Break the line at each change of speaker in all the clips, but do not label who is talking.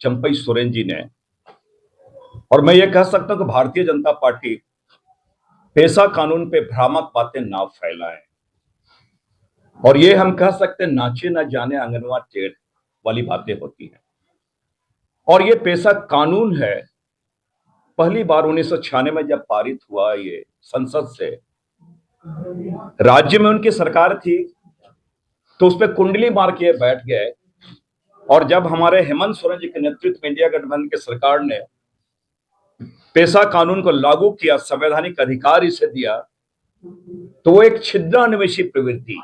चंपई सोरेन जी ने, और मैं ये कह सकता हूं कि भारतीय जनता पार्टी पेशा कानून पे भ्रामक बातें ना फैलाएं। और ये हम कह सकते हैं नाचे न जाने आंगनवा टेढ़ वाली बातें होती हैं। और ये पेशा कानून है, पहली बार 1996 में जब पारित हुआ ये संसद से, राज्य में उनकी सरकार थी तो उस पर कुंडली मार के बैठ गए। और जब हमारे हेमंत सोरेन जी के नेतृत्व में इंडिया गठबंधन की सरकार ने पेशा कानून को लागू किया, संवैधानिक अधिकार इसे दिया, तो वो एक छिद्रान्वेषी प्रवृत्ति,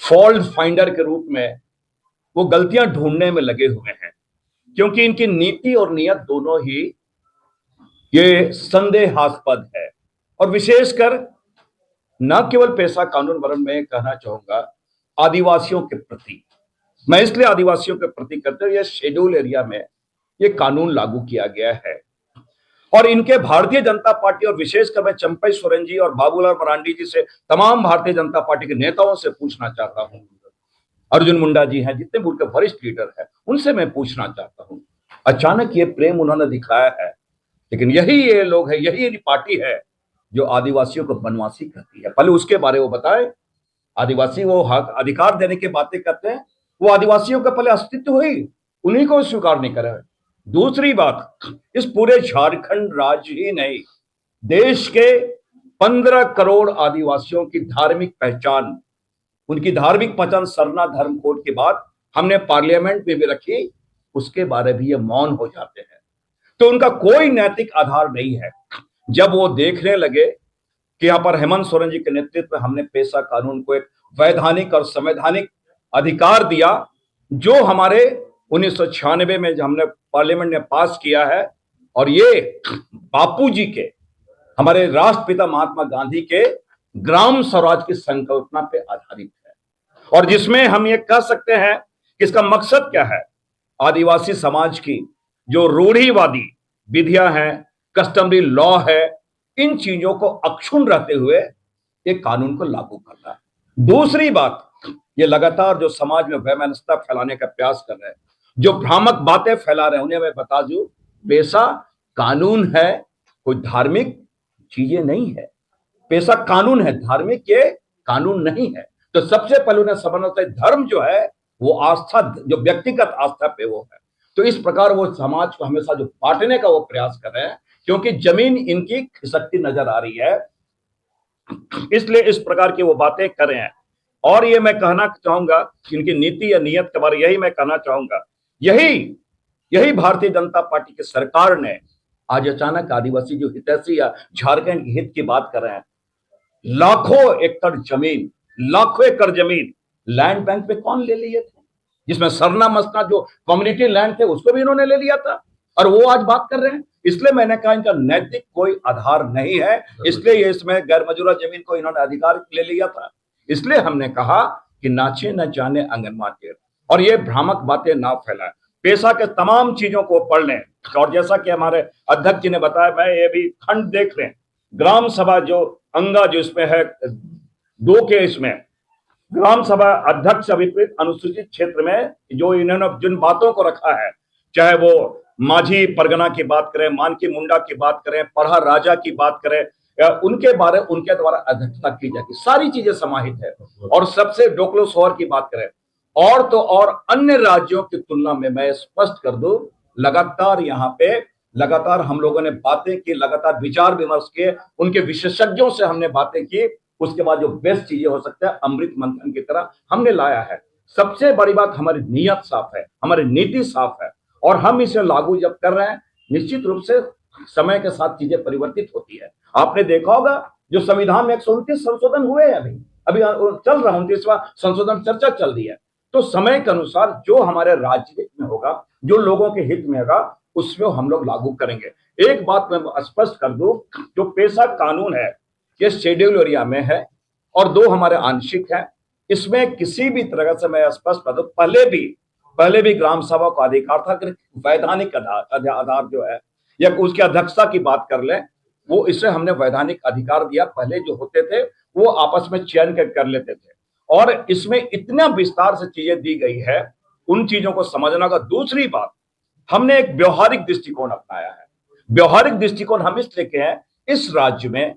फॉल्ट फाइंडर के रूप में वो गलतियां ढूंढने में लगे हुए हैं, क्योंकि इनकी नीति और नियत दोनों ही ये संदेहास्पद है। और विशेषकर न केवल पेशा कानून, वरन मैं कहना चाहूंगा आदिवासियों के प्रति, मैं इसलिए आदिवासियों के प्रति कहते हुए, शेड्यूल एरिया में ये कानून लागू किया गया है। और इनके भारतीय जनता पार्टी और विशेषकर मैं चंपई सोरेन जी और बाबूलाल मरांडी जी से, तमाम भारतीय जनता पार्टी के नेताओं से पूछना चाहता हूं, अर्जुन मुंडा जी हैं, जितने भी उनके वरिष्ठ लीडर हैं, उनसे मैं पूछना चाहता हूं, अचानक ये प्रेम उन्होंने दिखाया है, लेकिन यही ये लोग है, यही पार्टी है जो आदिवासियों को बनवासी कहती है। पहले उसके बारे में बताए। आदिवासी वो हक अधिकार देने की बातें करते हैं, वो आदिवासियों का पहले अस्तित्व ही उन्हीं को स्वीकार नहीं करे। दूसरी बात, इस पूरे झारखंड राज्य ही नहीं, देश के 15 करोड़ आदिवासियों की धार्मिक पहचान, उनकी धार्मिक पहचान सरना धर्म कोड की बात हमने पार्लियामेंट में भी रखी, उसके बारे में ये मौन हो जाते हैं। तो उनका कोई नैतिक आधार नहीं है। जब वो देखने लगे कि यहां पर हेमंत सोरेन जी के नेतृत्व में हमने पेशा कानून को एक वैधानिक और संवैधानिक अधिकार दिया, जो हमारे 1996 में हमने पार्लियामेंट ने पास किया है, और ये बापू जी के, हमारे राष्ट्रपिता महात्मा गांधी के ग्राम स्वराज की संकल्पना पे आधारित है, और जिसमें हम ये कह सकते हैं कि इसका मकसद क्या है, आदिवासी समाज की जो रूढ़िवादी विधियां हैं, कस्टमरी लॉ है, इन चीजों को अक्षुण्ण रहते हुए एक कानून को लागू करना है। दूसरी बात, ये लगातार जो समाज में वैमनस्यता फैलाने का प्रयास कर रहे हैं, जो भ्रामक बातें फैला रहे हैं, उन्हें मैं बता दूं, पेशा कानून है, कोई धार्मिक चीजें नहीं है। पेशा कानून है, धार्मिक ये कानून नहीं है। तो सबसे पहले उन्हें समझना चाहिए, धर्म जो है वो आस्था, जो व्यक्तिगत आस्था पे वो है। तो इस प्रकार वो समाज को हमेशा जो बांटने का वो प्रयास कर रहे हैं, क्योंकि जमीन इनकी खिसकती नजर आ रही है, इसलिए इस प्रकार की वो बातें कर रहे हैं। और ये मैं कहना चाहूंगा कि इनकी नीति या नियत के बारे, यही मैं कहना चाहूंगा, यही यही भारतीय जनता पार्टी की सरकार ने आज अचानक आदिवासी जो हितैषी या झारखंड के हित की बात कर रहे हैं, लाखों एकड़ जमीन लैंड बैंक पे कौन ले लिए थे, जिसमें सरना मस्ता जो कम्युनिटी लैंड थे उसको भी इन्होंने ले लिया था, और वो आज बात कर रहे हैं। इसलिए मैंने कहा इनका नैतिक कोई आधार नहीं है, इसलिए ये इसमें गैर मजूरा जमीन को इन्होंने अधिकार ले लिया था। इसलिए हमने कहा कि नाचे न जाने आंगनवा टेढ़, और ये भ्रामक बातें ना फैलाएं, पेशा के तमाम चीजों को पढ़ लें। और जैसा कि हमारे अध्यक्ष जी ने बताया, मैं ये भी खंड देख लें, ग्राम सभा जो अंगा जो इसमें है, दो के इसमें ग्राम सभा अध्यक्ष विपरीत अनुसूचित क्षेत्र में जो इन्होंने जिन बातों को रखा है, चाहे वो माझी परगना की बात करें, मानकी मुंडा की बात करें, पढ़ा राजा की बात करें, या उनके बारे उनके द्वारा अध्यक्षता की जाती, सारी चीजें समाहित है। और सबसे डोकलो शोहर की बात करें, और तो और अन्य राज्यों की तुलना में मैं स्पष्ट कर दूं, लगातार यहाँ पे लगातार हम लोगों ने बातें की, लगातार विचार विमर्श किए, उनके विशेषज्ञों से हमने बातें की, उसके बाद जो बेस्ट चीजें हो सकता है अमृत मंथन की तरह हमने लाया है। सबसे बड़ी बात, हमारी नीयत साफ है, हमारी नीति साफ है, और हम इसे लागू जब कर रहे हैं, निश्चित रूप से समय के साथ चीजें परिवर्तित होती है। आपने देखा होगा जो संविधान में 129 संशोधन हुए हैं, अभी अभी चल रहा 29वां संशोधन चर्चा चल रही है। तो समय के अनुसार जो हमारे राज्य में होगा, जो लोगों के हित में होगा, उसमें हम लोग लागू करेंगे। एक बात मैं स्पष्ट कर दूं, जो पेशा कानून है ये शेड्यूल एरिया में है, और दो हमारे आंशिक है। इसमें किसी भी तरह से मैं स्पष्ट कर दूं, पहले भी ग्राम सभा को अधिकार था कि वैधानिक आधार जो है, या उसकी अध्यक्षता की बात कर लें, वो इसे हमने वैधानिक अधिकार दिया। पहले जो होते थे वो आपस में चयन कर लेते थे, और इसमें इतना विस्तार से चीजें दी गई है, उन चीजों को समझना का। दूसरी बात, हमने एक व्यवहारिक दृष्टिकोण अपनाया है। व्यवहारिक दृष्टिकोण हम इसलिए के हैं, इस राज्य में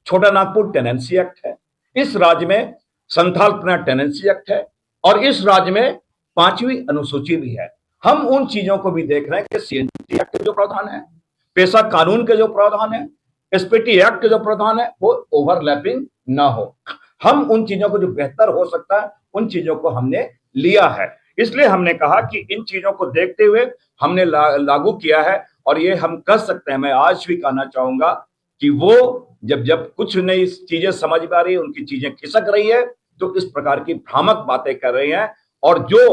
छोटा नागपुर टेनेंसी एक्ट है, इस राज्य में संथालपना टेनेंसी एक्ट है, और इस राज्य में 5वीं अनुसूची भी है। हम उन चीजों को भी देख रहे हैं कि सीएनटी एक्ट के जो प्रावधान है, पेशा कानून के जो प्रावधान है, एसपीटी एक्ट के जो प्रावधान है, वो ओवरलैपिंग ना हो। हम उन चीजों को जो बेहतर हो सकता है, उन चीजों को हमने लिया है। इसलिए हमने कहा कि इन चीजों को देखते हुए हमने लागू किया है। और ये हम कर सकते हैं, मैं आज भी कहना चाहूंगा कि वो जब कुछ नई चीजें समझ में आ रही है, उनकी चीजें खिसक रही है, तो इस प्रकार की भ्रामक बातें कर रही हैं। और जो